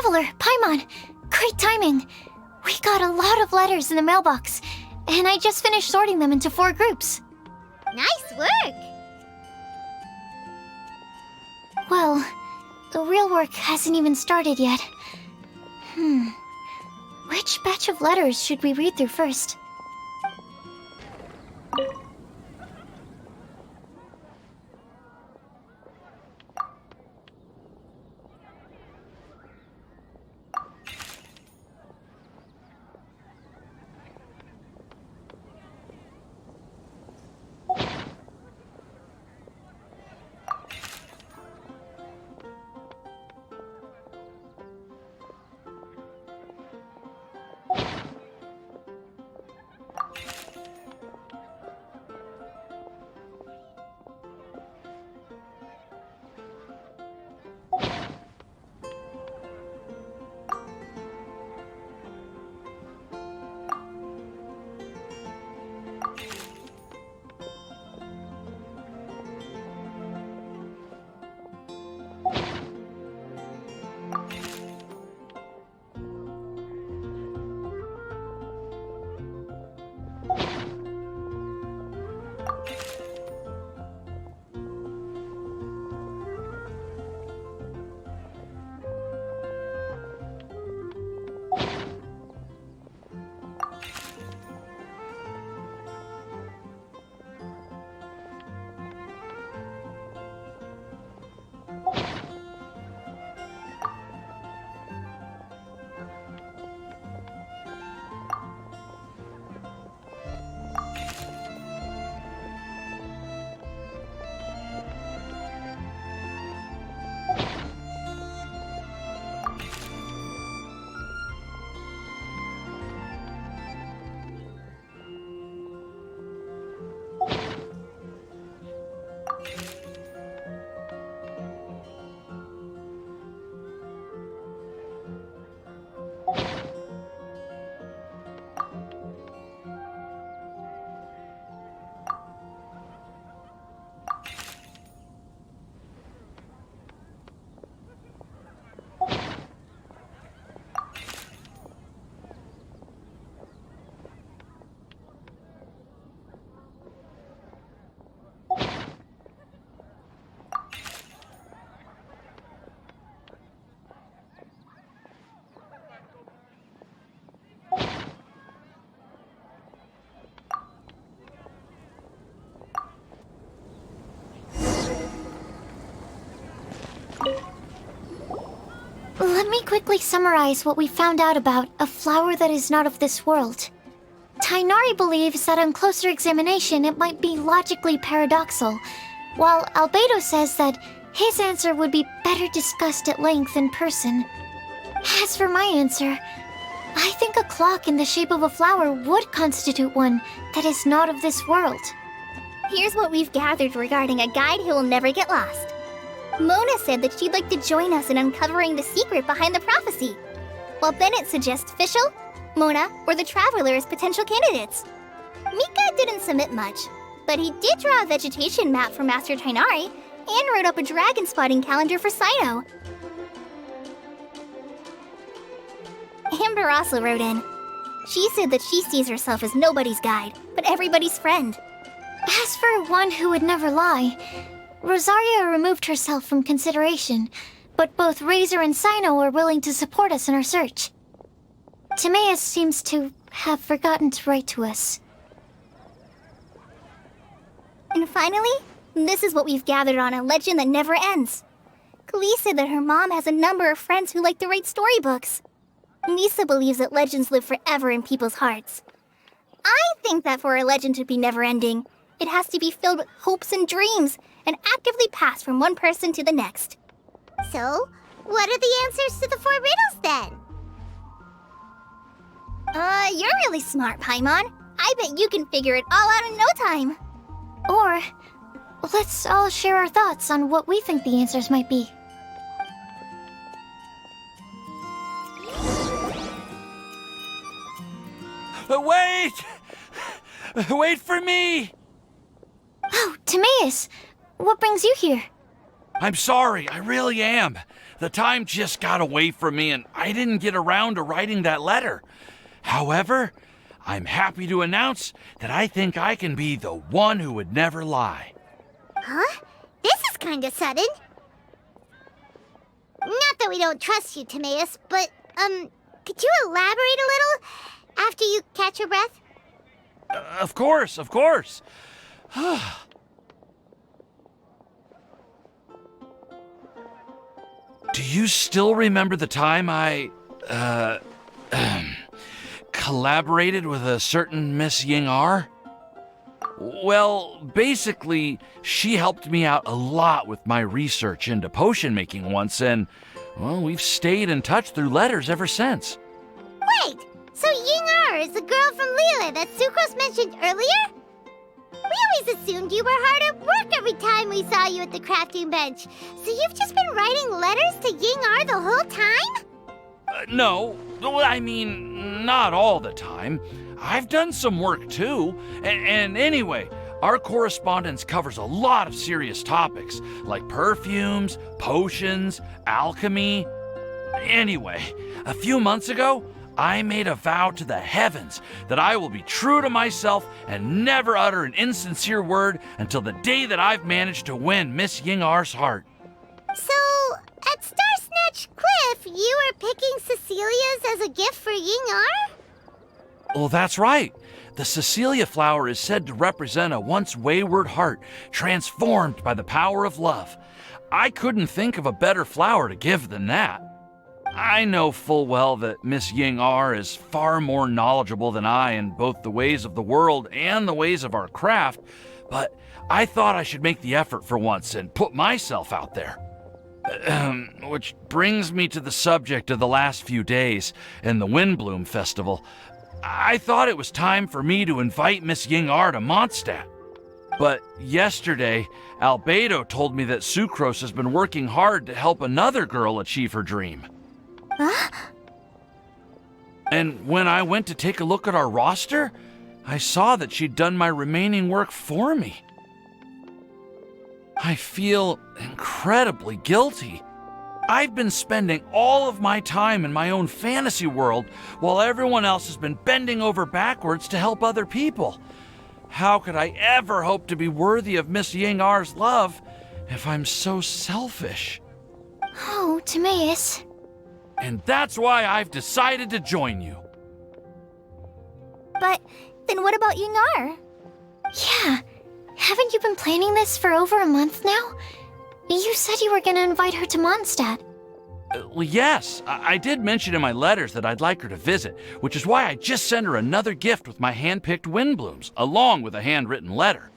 Traveler, Paimon, great timing. We got a lot of letters in the mailbox, and I just finished sorting them into 4 groups. Nice work! Well, the real work hasn't even started yet. Which batch of letters should we read through first? Let me quickly summarize what we found out about a flower that is not of this world. Tainari believes that on closer examination it might be logically paradoxal, while Albedo says that his answer would be better discussed at length in person. As for my answer, I think a clock in the shape of a flower would constitute one that is not of this world. Here's what we've gathered regarding a guide who will never get lost. Mona said that she'd like to join us in uncovering the secret behind the prophecy, while Bennett suggests Fischl, Mona, or the Traveler as potential candidates. Mika didn't submit much, but he did draw a vegetation map for Master Tainari and wrote up a dragon spotting calendar for Sino. Amber also wrote in. She said that she sees herself as nobody's guide, but everybody's friend. As for one who would never lie, Rosaria removed herself from consideration, but both Razor and Sino are willing to support us in our search. Timaeus seems to have forgotten to write to us. And finally, this is what we've gathered on a legend that never ends. Klee said that her mom has a number of friends who like to write storybooks. Lisa believes that legends live forever in people's hearts. I think that for a legend to be never-ending, it has to be filled with hopes and dreams, and actively passed from one person to the next. So, what are the answers to the 4 riddles then? You're really smart, Paimon. I bet you can figure it all out in no time. Or, let's all share our thoughts on what we think the answers might be. Wait! Wait for me! Oh, Timaeus! What brings you here? I'm sorry, I really am. The time just got away from me and I didn't get around to writing that letter. However, I'm happy to announce that I think I can be the one who would never lie. Huh? This is kinda sudden. Not that we don't trust you, Timaeus, but, could you elaborate a little after you catch your breath? Of course, of course. Do you still remember the time I, collaborated with a certain Miss Ying-R? Well, basically, she helped me out a lot with my research into potion making once, and, well, we've stayed in touch through letters ever since. Wait, so Ying-R is the girl from Liyue that Sucrose mentioned earlier? We always assumed you were hard at work every time we saw you at the crafting bench. So you've just been writing letters to Ying-R the whole time? No, I mean, not all the time. I've done some work too. And anyway, our correspondence covers a lot of serious topics, like perfumes, potions, alchemy. Anyway, a few months ago, I made a vow to the heavens that I will be true to myself and never utter an insincere word until the day that I've managed to win Miss Ying-R's heart. So, at Star Snatch Cliff, you were picking Cecilia's as a gift for Ying-R? Well, that's right. The Cecilia flower is said to represent a once wayward heart transformed by the power of love. I couldn't think of a better flower to give than that. I know full well that Miss Ying-R is far more knowledgeable than I in both the ways of the world and the ways of our craft, but I thought I should make the effort for once and put myself out there. Which brings me to the subject of the last few days and the Windblume Festival. I thought it was time for me to invite Miss Ying-R to Mondstadt. But yesterday, Albedo told me that Sucrose has been working hard to help another girl achieve her dream. Huh? And when I went to take a look at our roster, I saw that she'd done my remaining work for me. I feel incredibly guilty. I've been spending all of my time in my own fantasy world while everyone else has been bending over backwards to help other people. How could I ever hope to be worthy of Miss Ying-R's love if I'm so selfish? Oh, Timaeus. And that's why I've decided to join you. But then what about Ying-R? Yeah. Haven't you been planning this for over a month now? You said you were going to invite her to Mondstadt. Well, yes, I did mention in my letters that I'd like her to visit, which is why I just sent her another gift with my hand-picked Windblooms, along with a handwritten letter.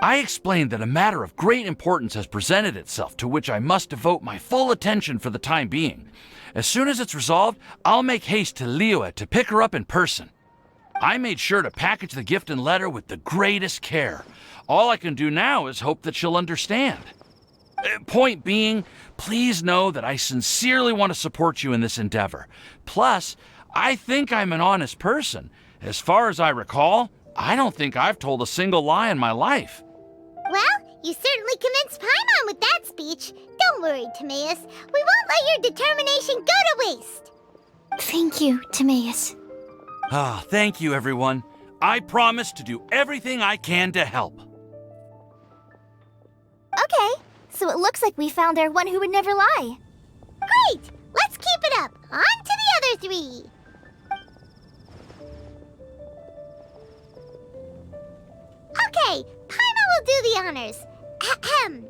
I explained that a matter of great importance has presented itself to which I must devote my full attention for the time being. As soon as it's resolved, I'll make haste to Liyue to pick her up in person. I made sure to package the gift and letter with the greatest care. All I can do now is hope that she'll understand. Point being, please know that I sincerely want to support you in this endeavor. Plus, I think I'm an honest person. As far as I recall, I don't think I've told a single lie in my life. Well, you certainly convinced Paimon with that speech. Don't worry, Timaeus. We won't let your determination go to waste. Thank you, Timaeus. Thank you, everyone. I promise to do everything I can to help. Okay, so it looks like we found our one who would never lie. Great! Let's keep it up. On to the other three. Okay, Paimon will do the honors. Ahem.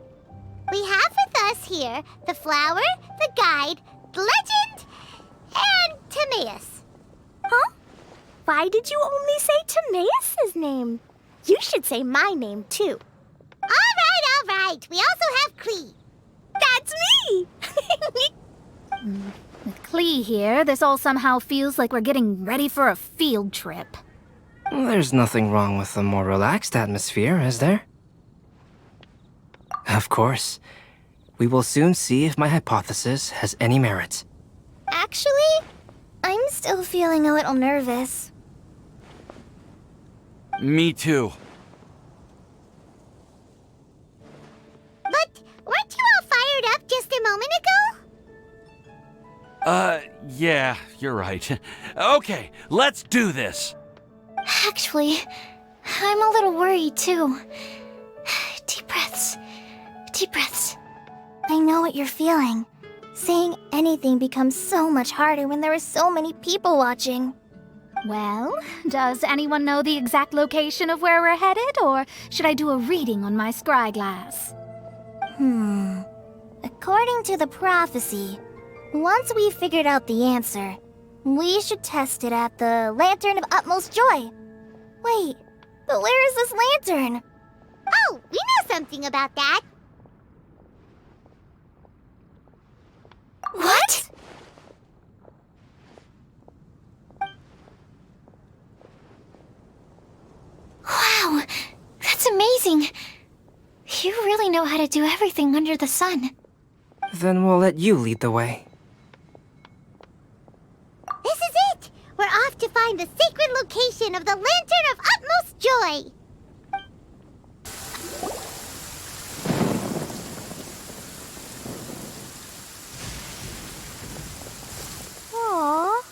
We have with us here the flower, the guide, the legend, and Timaeus. Huh? Why did you only say Timaeus' name? You should say my name, too. All right. We also have Klee. That's me! With Klee here, this all somehow feels like we're getting ready for a field trip. There's nothing wrong with a more relaxed atmosphere, is there? Of course. We will soon see if my hypothesis has any merit. Actually, I'm still feeling a little nervous. Me too. But weren't you all Yeah, you're right. Okay, let's do this. Actually, I'm a little worried too. Deep breaths. Deep breaths. I know what you're feeling. Saying anything becomes so much harder when there are so many people watching. Well, does anyone know the exact location of where we're headed, or should I do a reading on my scry glass? According to the prophecy, once we've figured out the answer, we should test it at the Lantern of Utmost Joy. Wait, but where is this lantern? Oh, we know something about that. What? Wow, that's amazing. You really know how to do everything under the sun. Then we'll let you lead the way. This is it! We're off to find the sacred location of the Lantern of Utmost Joy. Aww,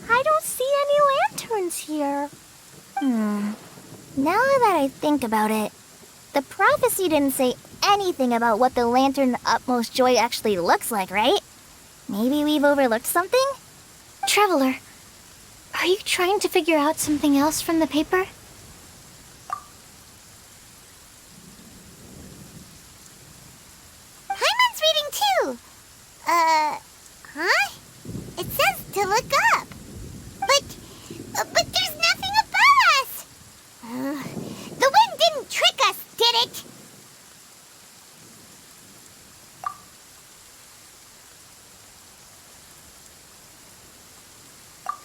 I don't see any lanterns here. Now that I think about it, the prophecy didn't say anything about what the Lantern of Utmost Joy actually looks like, right? Maybe we've overlooked something? Traveler, are you trying to figure out something else from the paper? Hyman's reading too. Huh? It says to look up. But there's nothing above us. The wind didn't trick us, did it?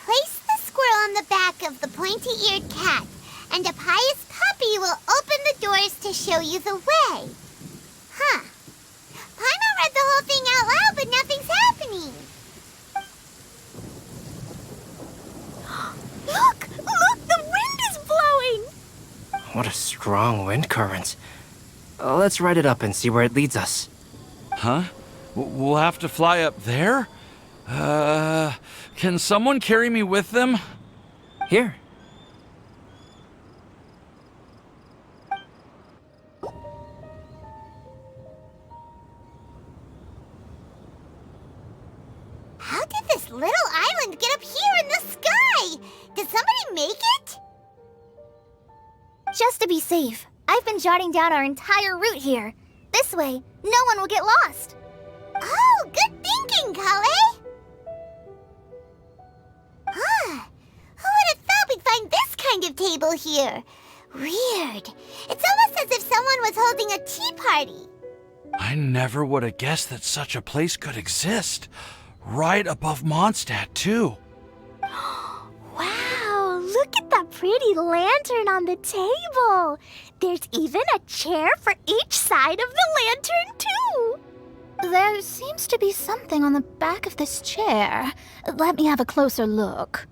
Place the squirrel on the back of the pointy-eared cat, and a pious puppy will open the doors to show you the way. Huh. Paimon read the whole thing out loud, but nothing's happening. Look, the wind is blowing! What a strong wind current. Let's ride it up and see where it leads us. Huh? We'll have to fly up there? Can someone carry me with them? Here. How did this little island get up here in the sky? Did somebody make it? Just to be safe, I've been jotting down our entire route here. This way, no one will get lost. Oh, good thinking, Kale. Huh. Who would have thought we'd find this kind of table here? Weird. It's almost as if someone was holding a tea party. I never would have guessed that such a place could exist. Right above Mondstadt, too. Wow, look at that pretty lantern on the table. There's even a chair for each side of the lantern, too. There seems to be something on the back of this chair. Let me have a closer look.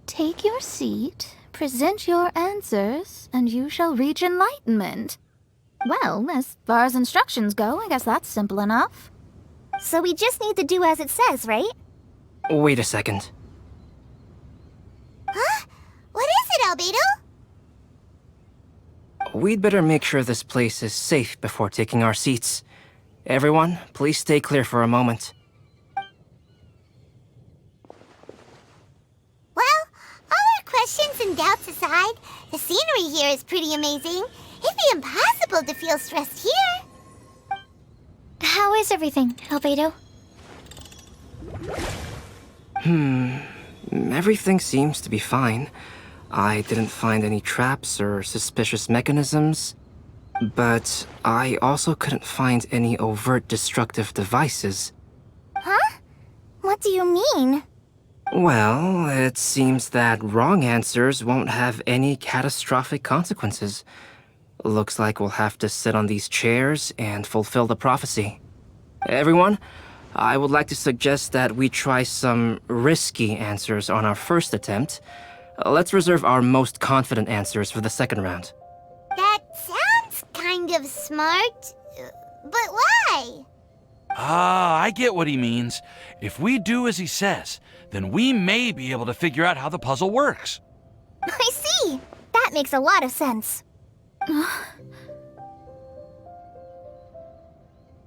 Take your seat, present your answers, and you shall reach enlightenment. Well, as far as instructions go, I guess that's simple enough. So we just need to do as it says, right? Wait a second. Huh? What is it, Albedo? We'd better make sure this place is safe before taking our seats. Everyone, please stay clear for a moment. Well, all our questions and doubts aside, the scenery here is pretty amazing. It'd be impossible to feel stressed here. How is everything, Albedo? Everything seems to be fine. I didn't find any traps or suspicious mechanisms, but I also couldn't find any overt destructive devices. Huh? What do you mean? Well, it seems that wrong answers won't have any catastrophic consequences. Looks like we'll have to sit on these chairs and fulfill the prophecy. Everyone, I would like to suggest that we try some risky answers on our first attempt. Let's reserve our most confident answers for the second round. That sounds kind of smart. But why? Ah, I get what he means. If we do as he says, then we may be able to figure out how the puzzle works. I see! That makes a lot of sense. Mona,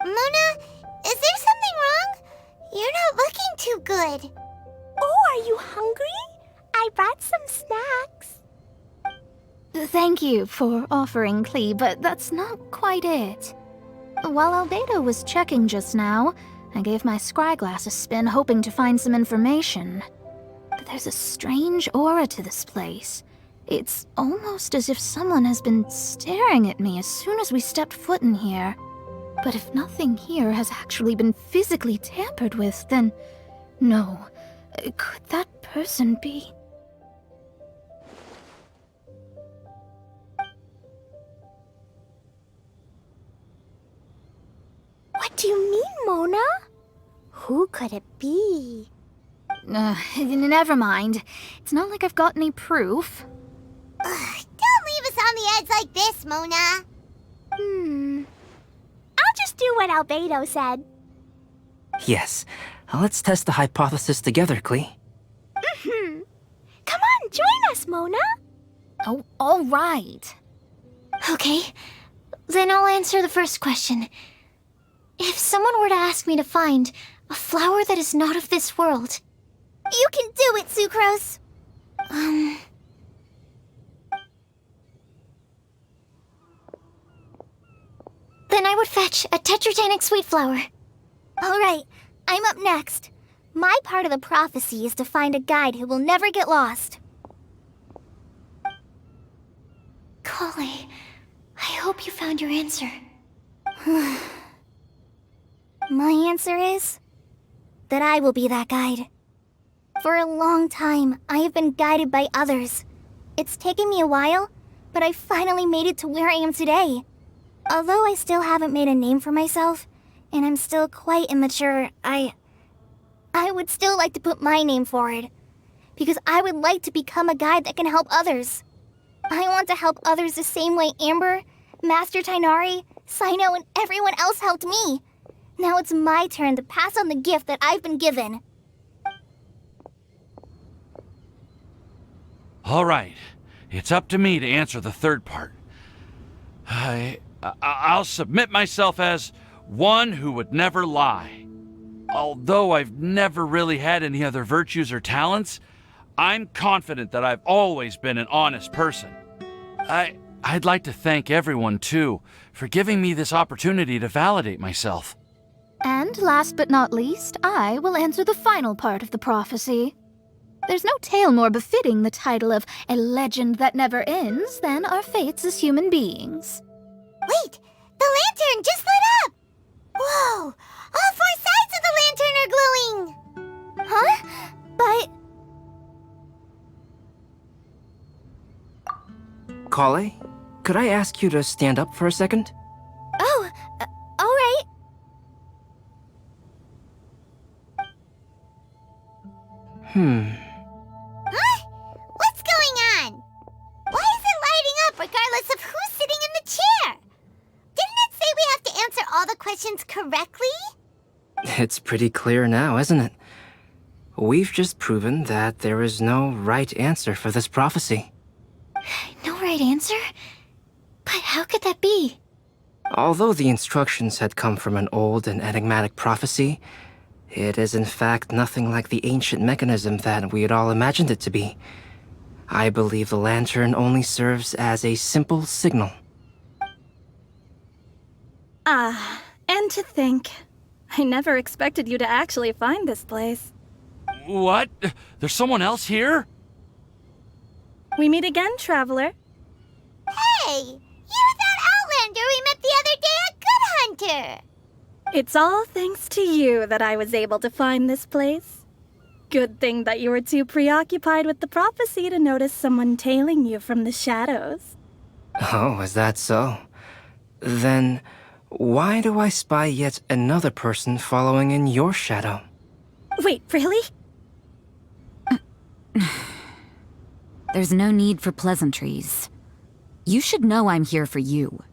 is there something wrong? You're not looking too good. Oh, are you hungry? I brought some snacks. Thank you for offering, Klee, but that's not quite it. While Albedo was checking just now, I gave my scryglass a spin hoping to find some information. But there's a strange aura to this place. It's almost as if someone has been staring at me as soon as we stepped foot in here. But if nothing here has actually been physically tampered with, then no. Could that person be? What do you mean, Mona? Who could it be? Never mind. It's not like I've got any proof. Don't leave us on the edge like this, Mona. I'll just do what Albedo said. Yes. Let's test the hypothesis together, Klee. Come on, join us, Mona. Oh, all right. Okay, then I'll answer the first question. If someone were to ask me to find a flower that is not of this world, You can do it, Sucrose. then I would fetch a tetragenic sweet flower. All right, I'm up next. My part of the prophecy is to find a guide who will never get lost. Kale, I hope you found your answer. My answer is that I will be that guide. For a long time, I have been guided by others. It's taken me a while, but I finally made it to where I am today. Although I still haven't made a name for myself, and I'm still quite immature, I would still like to put my name forward. Because I would like to become a guide that can help others. I want to help others the same way Amber, Master Tainari, Sino, and everyone else helped me. Now it's my turn to pass on the gift that I've been given. All right, it's up to me to answer the third part. I'll submit myself as one who would never lie. Although I've never really had any other virtues or talents, I'm confident that I've always been an honest person. I'd like to thank everyone, too, for giving me this opportunity to validate myself. And last but not least, I will answer the final part of the prophecy. There's no tale more befitting the title of a legend that never ends than our fates as human beings. Wait, the lantern just lit up! Whoa, all four sides of the lantern are glowing! Huh? But Kale, could I ask you to stand up for a second? oh, all right. Huh? What's going on? Why is it lighting up regardless of who's sitting in the chair? Didn't it say we have to answer all the questions correctly? It's pretty clear now, isn't it? We've just proven that there is no right answer for this prophecy. No right answer? But how could that be? Although the instructions had come from an old and enigmatic prophecy, it is in fact nothing like the ancient mechanism that we had all imagined it to be. I believe the lantern only serves as a simple signal. And to think, I never expected you to actually find this place. What? There's someone else here? We meet again, traveler. Hey, you're that Outlander we met the other day at Good Hunter! It's all thanks to you that I was able to find this place. Good thing that you were too preoccupied with the prophecy to notice someone tailing you from the shadows. Oh, is that so? Then, why do I spy yet another person following in your shadow? Wait, really? There's no need for pleasantries. You should know I'm here for you.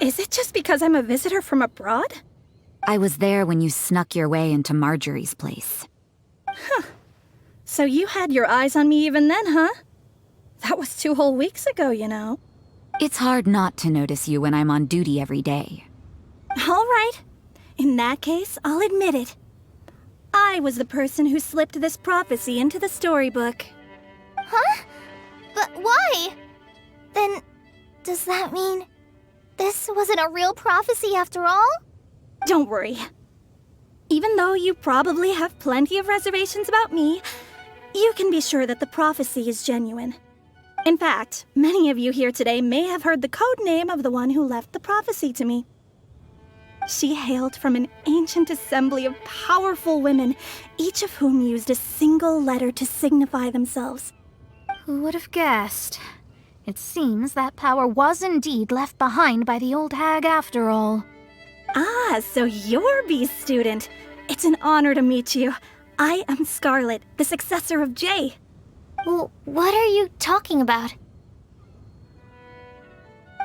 Is it just because I'm a visitor from abroad? I was there when you snuck your way into Marjorie's place. So you had your eyes on me even then, huh? That was 2 whole weeks ago, you know. It's hard not to notice you when I'm on duty every day. All right. In that case, I'll admit it. I was the person who slipped this prophecy into the storybook. Huh? But why? Then, does that mean this wasn't a real prophecy after all? Don't worry. Even though you probably have plenty of reservations about me, you can be sure that the prophecy is genuine. In fact, many of you here today may have heard the code name of the one who left the prophecy to me. She hailed from an ancient assembly of powerful women, each of whom used a single letter to signify themselves. Who would have guessed? It seems that power was indeed left behind by the old hag after all. Ah, so you're B's student. It's an honor to meet you. I am Scarlet, the successor of Jay. Well, what are you talking about?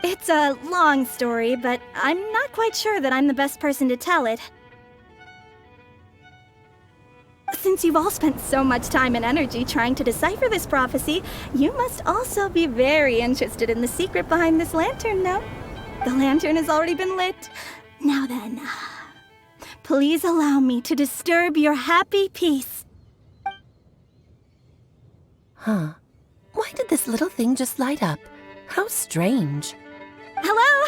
It's a long story, but I'm not quite sure that I'm the best person to tell it. Since you've all spent so much time and energy trying to decipher this prophecy, you must also be very interested in the secret behind this lantern, no? The lantern has already been lit. Now then, please allow me to disturb your happy peace. Huh. Why did this little thing just light up? How strange. Hello?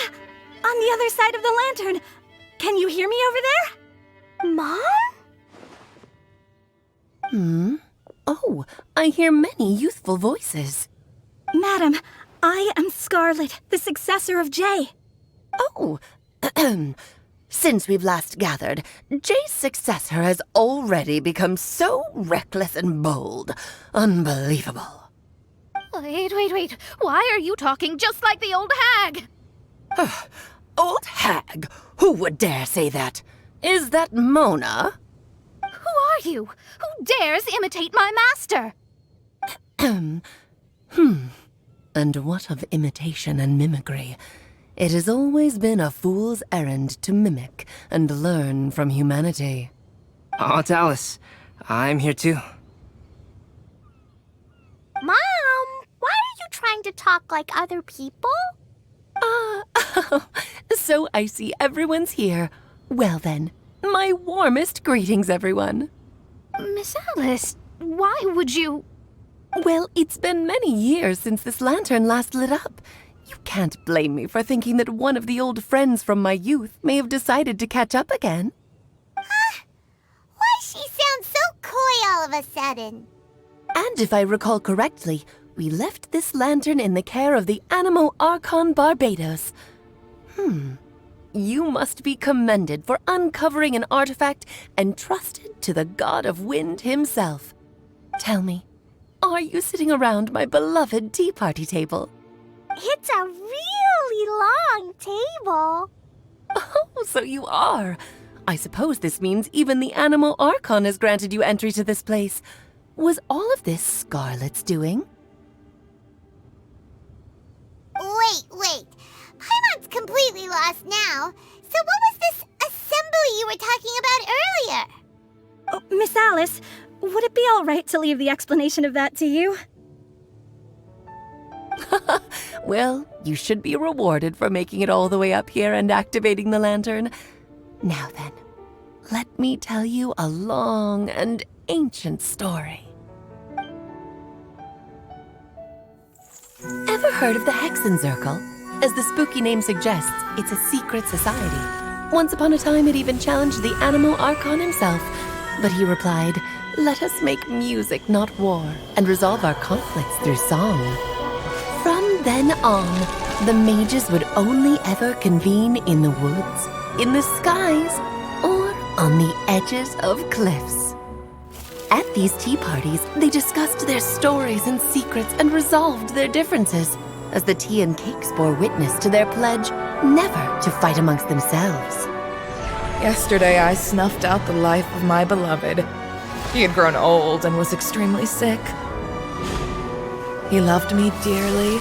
On the other side of the lantern. Can you hear me over there? Mom? Oh, I hear many youthful voices. Madam, I am Scarlet, the successor of Jay. Oh, since we've last gathered, Jay's successor has already become so reckless and bold. Unbelievable. Wait. Why are you talking just like the old hag? Old hag? Who would dare say that? Is that Mona? Who are you? Who dares imitate my master? And what of imitation and mimicry? It has always been a fool's errand to mimic and learn from humanity. Aw, Dallas. I'm here too. Mom, why are you trying to talk like other people? So I see everyone's here. Well then, my warmest greetings, everyone. Miss Alice, why would you... Well, it's been many years since this lantern last lit up. You can't blame me for thinking that one of the old friends from my youth may have decided to catch up again. Why she sounds so coy all of a sudden? And if I recall correctly, we left this lantern in the care of the Animo Archon Barbados. You must be commended for uncovering an artifact entrusted to the god of wind himself. Tell me, are you sitting around my beloved tea party table? It's a really long table. Oh, so you are. I suppose this means even the Animo Archon has granted you entry to this place. Was all of this Scarlet's doing? Wait. Paimon's completely lost now. So what was this assembly you were talking about earlier? Oh, Miss Alice, would it be all right to leave the explanation of that to you? Well, you should be rewarded for making it all the way up here and activating the lantern. Now then, let me tell you a long and ancient story. Ever heard of the Hexenzirkel? As the spooky name suggests, it's a secret society. Once upon a time, it even challenged the Animo Archon himself. But he replied, "Let us make music, not war, and resolve our conflicts through song." From then on, the mages would only ever convene in the woods, in the skies, or on the edges of cliffs. At these tea parties, they discussed their stories and secrets and resolved their differences, as the tea and cakes bore witness to their pledge never to fight amongst themselves. Yesterday I snuffed out the life of my beloved. He had grown old and was extremely sick. He loved me dearly,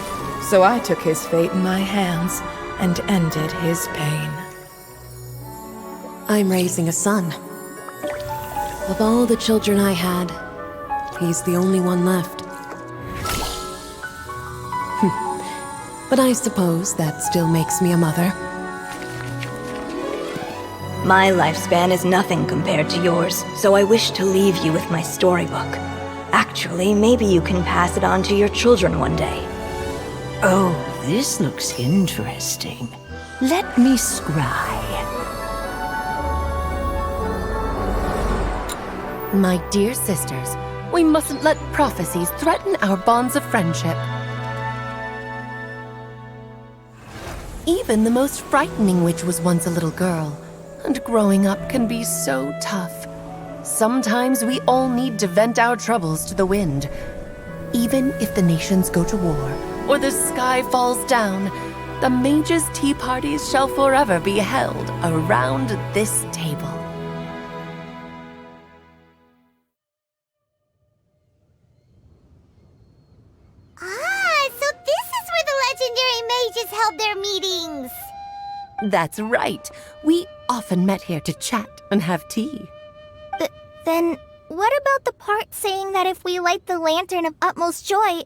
so I took his fate in my hands and ended his pain. I'm raising a son. Of all the children I had, he's the only one left. But I suppose that still makes me a mother. My lifespan is nothing compared to yours, so I wish to leave you with my storybook. Actually, maybe you can pass it on to your children one day. Oh, this looks interesting. Let me scry. My dear sisters, we mustn't let prophecies threaten our bonds of friendship. Even the most frightening witch was once a little girl, and growing up can be so tough. Sometimes we all need to vent our troubles to the wind. Even if the nations go to war, or the sky falls down, the mages' tea parties shall forever be held around this table. So this is where the legendary mages held their meetings. That's right. We often met here to chat and have tea. Then, what about the part saying that if we light the lantern of utmost joy,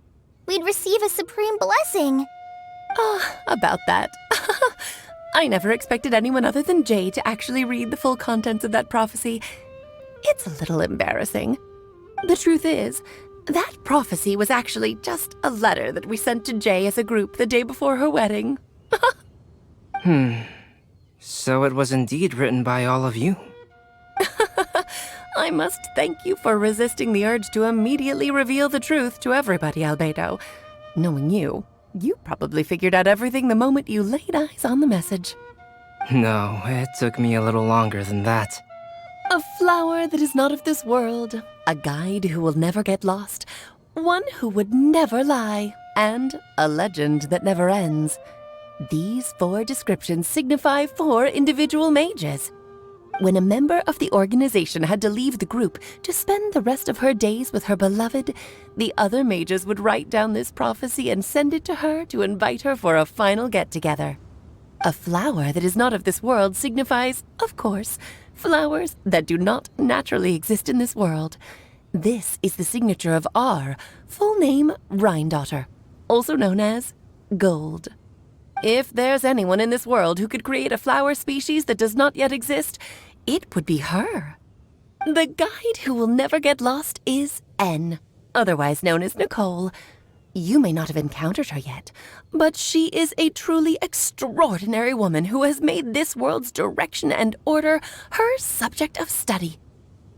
we'd receive a supreme blessing? About that. I never expected anyone other than Jay to actually read the full contents of that prophecy. It's a little embarrassing. The truth is, that prophecy was actually just a letter that we sent to Jay as a group the day before her wedding. So it was indeed written by all of you. I must thank you for resisting the urge to immediately reveal the truth to everybody, Albedo. Knowing you, you probably figured out everything the moment you laid eyes on the message. No, it took me a little longer than that. A flower that is not of this world, a guide who will never get lost, one who would never lie, and a legend that never ends. These 4 descriptions signify 4 individual mages. When a member of the organization had to leave the group to spend the rest of her days with her beloved, the other mages would write down this prophecy and send it to her to invite her for a final get-together. A flower that is not of this world signifies, of course, flowers that do not naturally exist in this world. This is the signature of our full name, Rhindaughter, also known as Gold. If there's anyone in this world who could create a flower species that does not yet exist, it would be her. The guide who will never get lost is N, otherwise known as Nicole. You may not have encountered her yet, but she is a truly extraordinary woman who has made this world's direction and order her subject of study.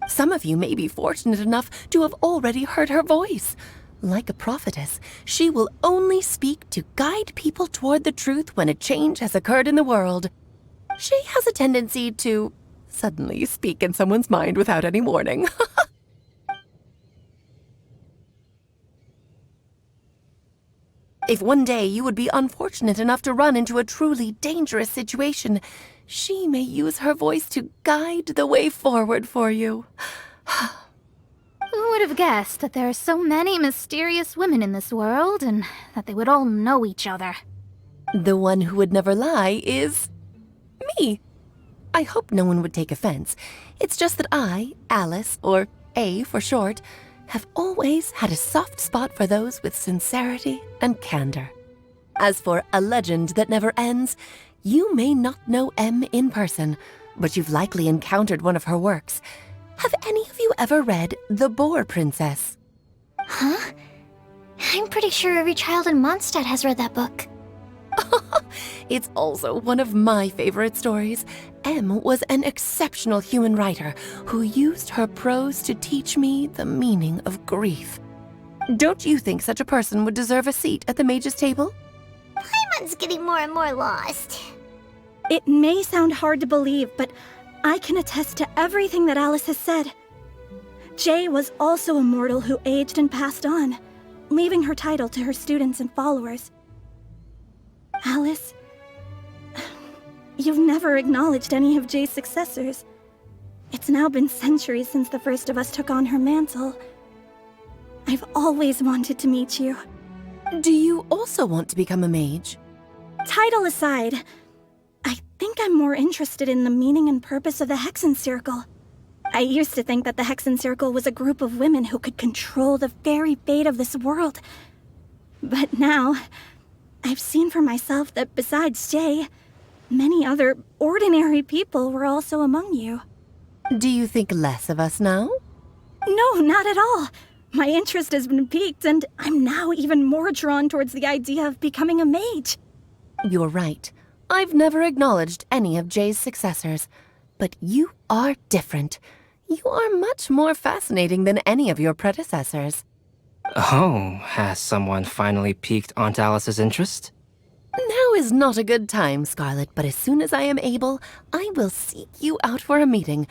Some of you may be fortunate enough to have already heard her voice. Like a prophetess, she will only speak to guide people toward the truth when a change has occurred in the world. She has a tendency to suddenly speak in someone's mind without any warning. If one day you would be unfortunate enough to run into a truly dangerous situation, she may use her voice to guide the way forward for you. Who would have guessed that there are so many mysterious women in this world, and that they would all know each other? The one who would never lie is me. I hope no one would take offense. It's just that I, Alice, or A for short, have always had a soft spot for those with sincerity and candor. As for a legend that never ends, you may not know M in person, but you've likely encountered one of her works. Have any of you ever read The Boar Princess? Huh? I'm pretty sure every child in Mondstadt has read that book. It's also one of my favorite stories. M was an exceptional human writer who used her prose to teach me the meaning of grief. Don't you think such a person would deserve a seat at the mage's table? Paimon's getting more and more lost. It may sound hard to believe, but I can attest to everything that Alice has said. Jay was also a mortal who aged and passed on, leaving her title to her students and followers. Alice, you've never acknowledged any of Jay's successors. It's now been centuries since the first of us took on her mantle. I've always wanted to meet you. Do you also want to become a mage? Title aside, I think I'm more interested in the meaning and purpose of the Hexen Circle. I used to think that the Hexen Circle was a group of women who could control the very fate of this world. But now, I've seen for myself that besides Jay, many other ordinary people were also among you. Do you think less of us now? No, not at all. My interest has been piqued, and I'm now even more drawn towards the idea of becoming a mage. You're right. I've never acknowledged any of Jay's successors. But you are different. You are much more fascinating than any of your predecessors. Oh, has someone finally piqued Aunt Alice's interest? Now is not a good time, Scarlet, but as soon as I am able, I will seek you out for a meeting.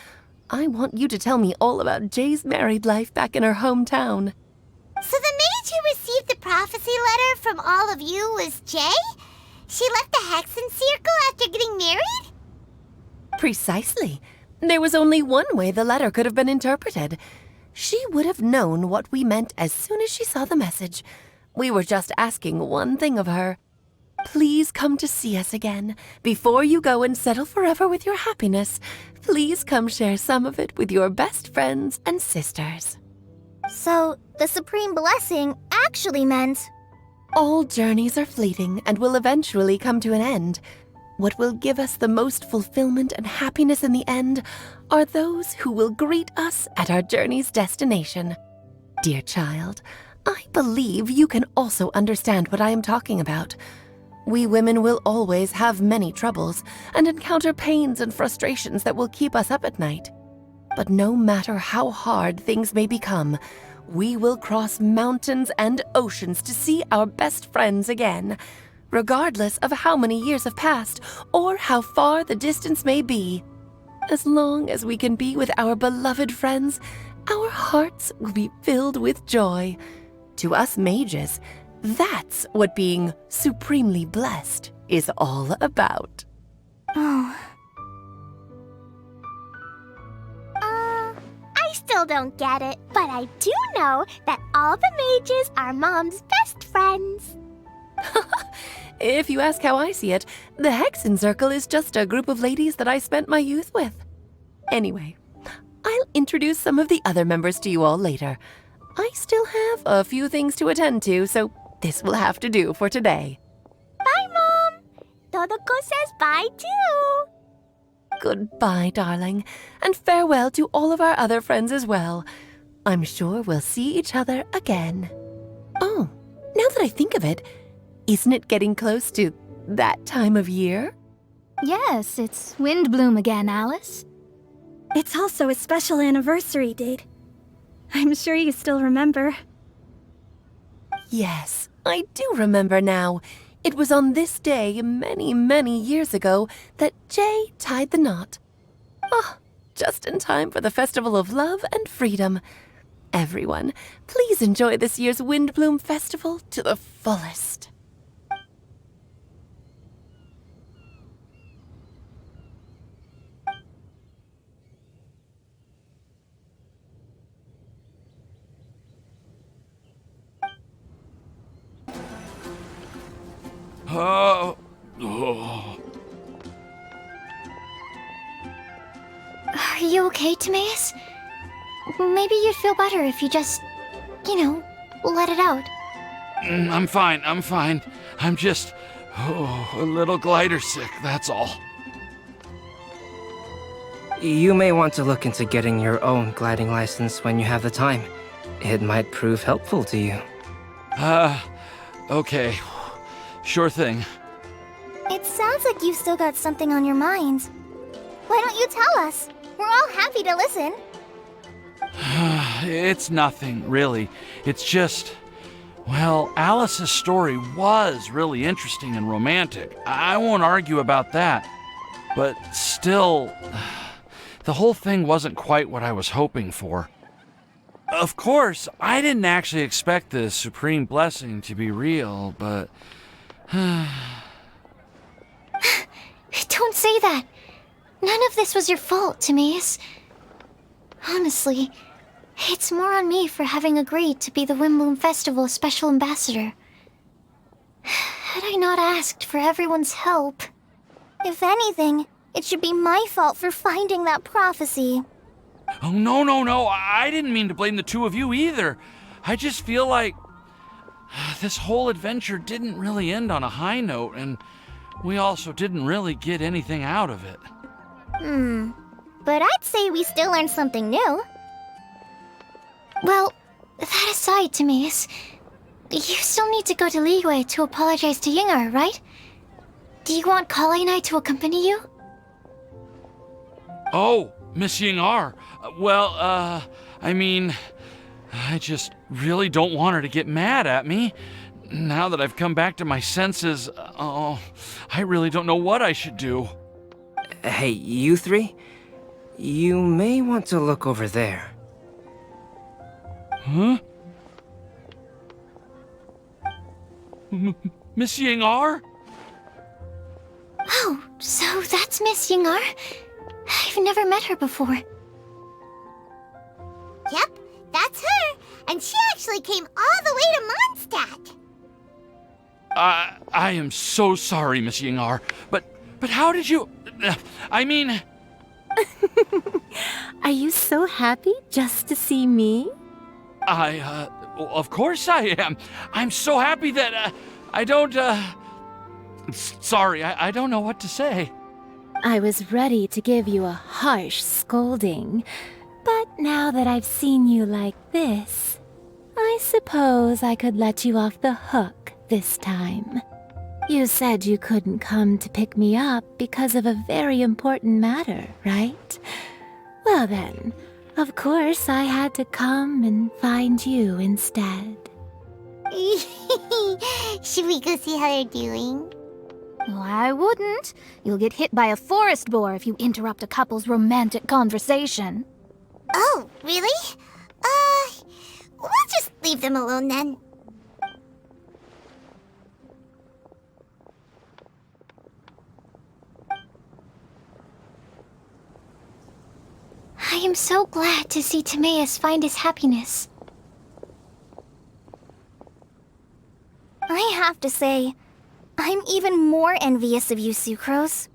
I want you to tell me all about Jay's married life back in her hometown. So the mage who received the prophecy letter from all of you was Jay? She left the Hexen Circle after getting married? Precisely. There was only one way the letter could have been interpreted. She would have known what we meant as soon as she saw the message. We were just asking one thing of her. Please come to see us again. Before you go and settle forever with your happiness, please come share some of it with your best friends and sisters. So, the Supreme Blessing actually meant... All journeys are fleeting and will eventually come to an end. What will give us the most fulfillment and happiness in the end are those who will greet us at our journey's destination. Dear child, I believe you can also understand what I am talking about. We women will always have many troubles and encounter pains and frustrations that will keep us up at night. But no matter how hard things may become, we will cross mountains and oceans to see our best friends again, regardless of how many years have passed or how far the distance may be. As long as we can be with our beloved friends, our hearts will be filled with joy. To us mages, that's what being supremely blessed is all about. Oh. I still don't get it, but I do know that all the mages are Mom's best friends. If you ask how I see it, the Hexen Circle is just a group of ladies that I spent my youth with. Anyway, I'll introduce some of the other members to you all later. I still have a few things to attend to, so this will have to do for today. Bye, Mom. Todoko says bye, too. Goodbye, darling, and farewell to all of our other friends as well. I'm sure we'll see each other again. Oh, now that I think of it, isn't it getting close to that time of year? Yes, it's Windblume again, Alice. It's also a special anniversary date. I'm sure you still remember. Yes, I do remember now. It was on this day many, many years ago that Jay tied the knot. Ah, just in time for the Festival of Love and Freedom. Everyone, please enjoy this year's Windblume Festival to the fullest. Oh. Are you okay, Timaeus? Maybe you'd feel better if you just, let it out. I'm fine. I'm just a little glider sick, that's all. You may want to look into getting your own gliding license when you have the time. It might prove helpful to you. Okay. Sure thing. It sounds like you've still got something on your mind. Why don't you tell us? We're all happy to listen. It's nothing, really. It's just... Well, Alice's story was really interesting and romantic. I won't argue about that. But still, the whole thing wasn't quite what I was hoping for. Of course, I didn't actually expect the Supreme Blessing to be real, but... Don't say that. None of this was your fault, Timaeus. Honestly, it's more on me for having agreed to be the Windblume Festival Special Ambassador. Had I not asked for everyone's help... If anything, It should be my fault for finding that prophecy. Oh, no. I didn't mean to blame the two of you either. I just feel like this whole adventure didn't really end on a high note, and we also didn't really get anything out of it. But I'd say we still learned something new. Well, that aside, Timaeus, you still need to go to Liyue to apologize to Yingar, right? Do you want Kale and I to accompany you? Oh, Miss Yingar. I mean, I just really don't want her to get mad at me. Now that I've come back to my senses, I really don't know what I should do. Hey, you three? You may want to look over there. Huh? Miss Yingar? Oh, so that's Miss Yingar? I've never met her before. Yep, that's her. And she actually came all the way to Mondstadt. I am so sorry, Miss Yingar, but how did you... I mean... Are you so happy just to see me? Of course I am. I'm so happy that, I don't, Sorry, I don't know what to say. I was ready to give you a harsh scolding, but now that I've seen you like this, I suppose I could let you off the hook this time. You said you couldn't come to pick me up because of a very important matter, right? Well then, of course I had to come and find you instead. Should we go see how they're doing? Well, I wouldn't. You'll get hit by a forest boar if you interrupt a couple's romantic conversation. Oh, really? We'll just leave them alone then. I am so glad to see Timaeus find his happiness. I have to say, I'm even more envious of you, Sucrose.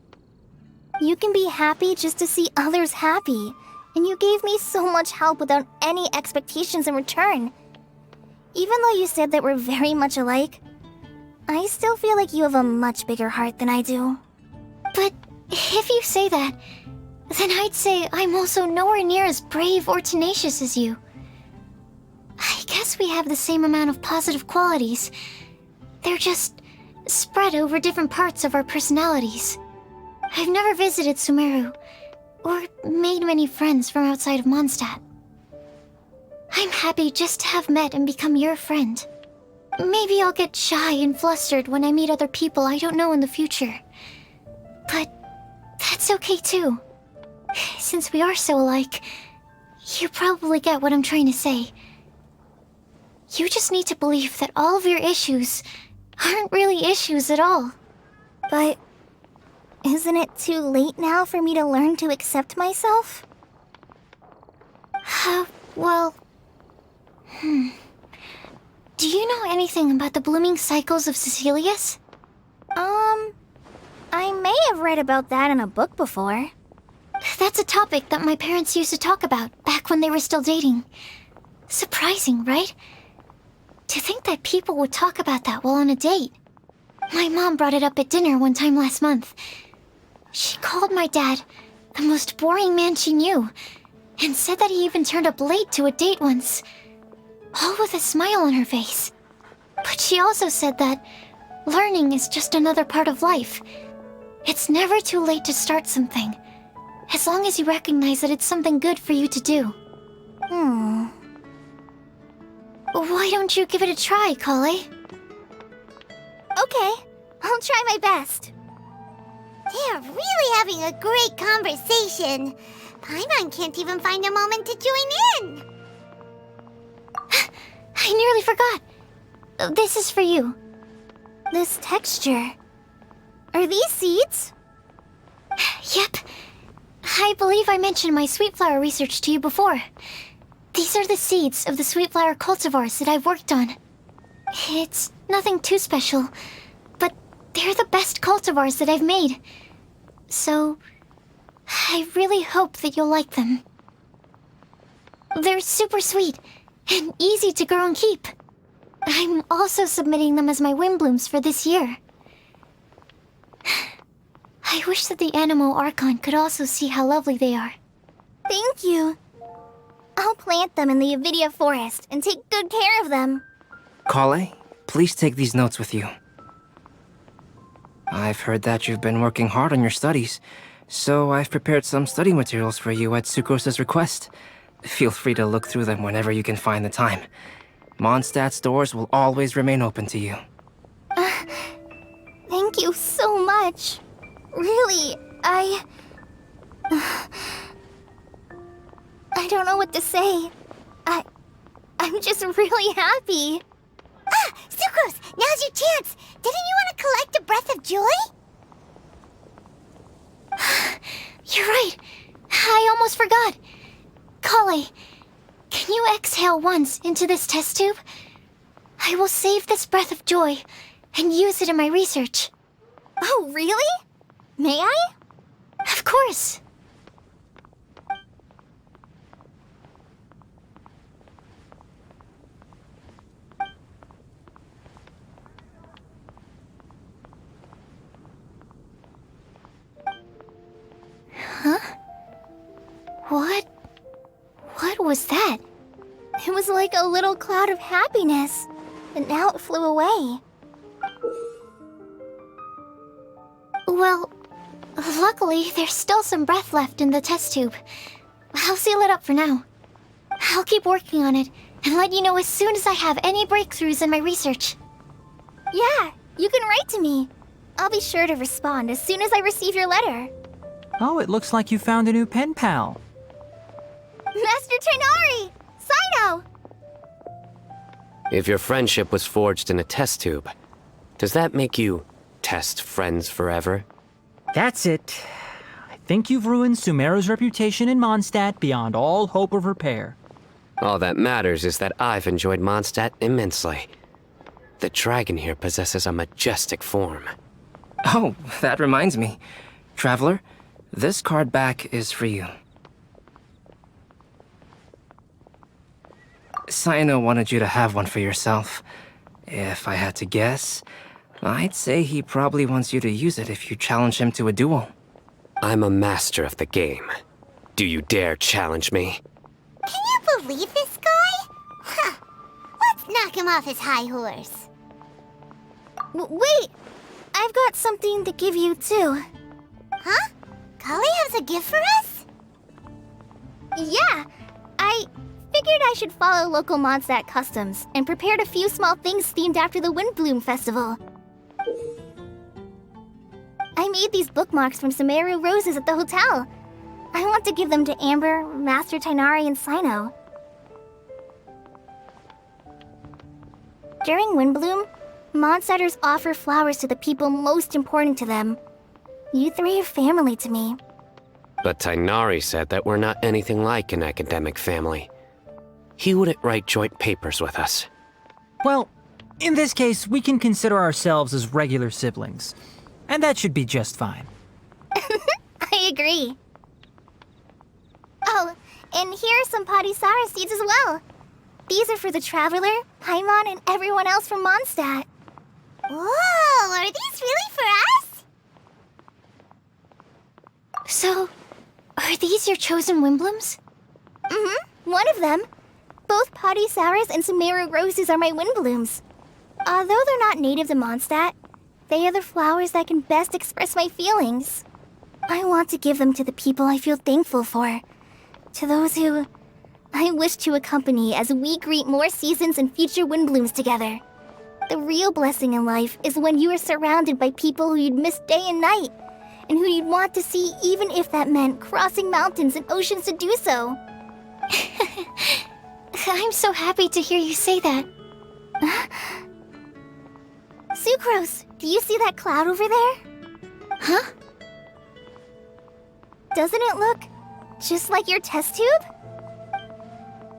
You can be happy just to see others happy, and you gave me so much help without any expectations in return. Even though you said that we're very much alike, I still feel like you have a much bigger heart than I do. But if you say that, then I'd say I'm also nowhere near as brave or tenacious as you. I guess we have the same amount of positive qualities. They're just spread over different parts of our personalities. I've never visited Sumeru, or made many friends from outside of Mondstadt. I'm happy just to have met and become your friend. Maybe I'll get shy and flustered when I meet other people I don't know in the future. But that's okay too. Since we are so alike, you probably get what I'm trying to say. You just need to believe that all of your issues aren't really issues at all. But isn't it too late now for me to learn to accept myself? Well... Do you know anything about the blooming cycles of Cecilius? I may have read about that in a book before. That's a topic that my parents used to talk about back when they were still dating. Surprising, right? To think that people would talk about that while on a date. My mom brought it up at dinner one time last month. She called my dad the most boring man she knew, and said that he even turned up late to a date once, all with a smile on her face. But she also said that learning is just another part of life. It's never too late to start something, as long as you recognize that it's something good for you to do. Why don't you give it a try, Kale? Okay, I'll try my best. They are really having a great conversation. Paimon can't even find a moment to join in. I nearly forgot. This is for you. This texture. Are these seeds? Yep. I believe I mentioned my sweet flower research to you before. These are the seeds of the sweet flower cultivars that I've worked on. It's nothing too special, but they're the best cultivars that I've made. So, I really hope that you'll like them. They're super sweet and easy to grow and keep. I'm also submitting them as my Windblooms for this year. I wish that the Anemo Archon could also see how lovely they are. Thank you. I'll plant them in the Avidia forest and take good care of them. Kale, please take these notes with you. I've heard that you've been working hard on your studies, so I've prepared some study materials for you at Sucrose's request. Feel free to look through them whenever you can find the time. Mondstadt's doors will always remain open to you. Thank you so much. Really, I don't know what to say. I'm just really happy. Ah, Sucrose, now's your chance. Didn't you want to collect a breath of joy? You're right. I almost forgot. Kale, can you exhale once into this test tube? I will save this breath of joy and use it in my research. Oh, really? May I? Of course. Huh? What was that? It was like a little cloud of happiness, but now it flew away. Well, luckily, there's still some breath left in the test tube. I'll seal it up for now. I'll keep working on it and let you know as soon as I have any breakthroughs in my research. Yeah, you can write to me. I'll be sure to respond as soon as I receive your letter. Oh, it looks like you found a new pen pal. Master Tainari! Sino! If your friendship was forged in a test tube, does that make you test friends forever? That's it. I think you've ruined Sumeru's reputation in Mondstadt beyond all hope of repair. All that matters is that I've enjoyed Mondstadt immensely. The dragon here possesses a majestic form. Oh, that reminds me. Traveler, this card back is for you. Sino wanted you to have one for yourself. If I had to guess, I'd say he probably wants you to use it if you challenge him to a duel. I'm a master of the game. Do you dare challenge me? Can you believe this guy? Huh. Let's knock him off his high horse. Wait! I've got something to give you, too. Huh? Kale has a gift for us? Yeah! I figured I should follow local Mondstadt customs and prepared a few small things themed after the Windblume festival. I made these bookmarks from Sumeru roses at the hotel. I want to give them to Amber, Master Tainari, and Sino. During Windblume, Mondstadters offer flowers to the people most important to them. You three are family to me. But Tainari said that we're not anything like an academic family. He wouldn't write joint papers with us. Well, in this case, we can consider ourselves as regular siblings. And that should be just fine. I agree. Oh, and here are some Padisara seeds as well. These are for the Traveler, Paimon, and everyone else from Mondstadt. Whoa, are these really for us? So, are these your chosen Windblooms? Mm-hmm, one of them. Both Padisauras and Sumeru roses are my Windblooms. Although they're not native to Mondstadt, they are the flowers that can best express my feelings. I want to give them to the people I feel thankful for. To those who I wish to accompany as we greet more seasons and future Windblooms together. The real blessing in life is when you are surrounded by people who you'd miss day and night, and who you'd want to see even if that meant crossing mountains and oceans to do so. I'm so happy to hear you say that. Sucrose, do you see that cloud over there? Huh? Doesn't it look just like your test tube?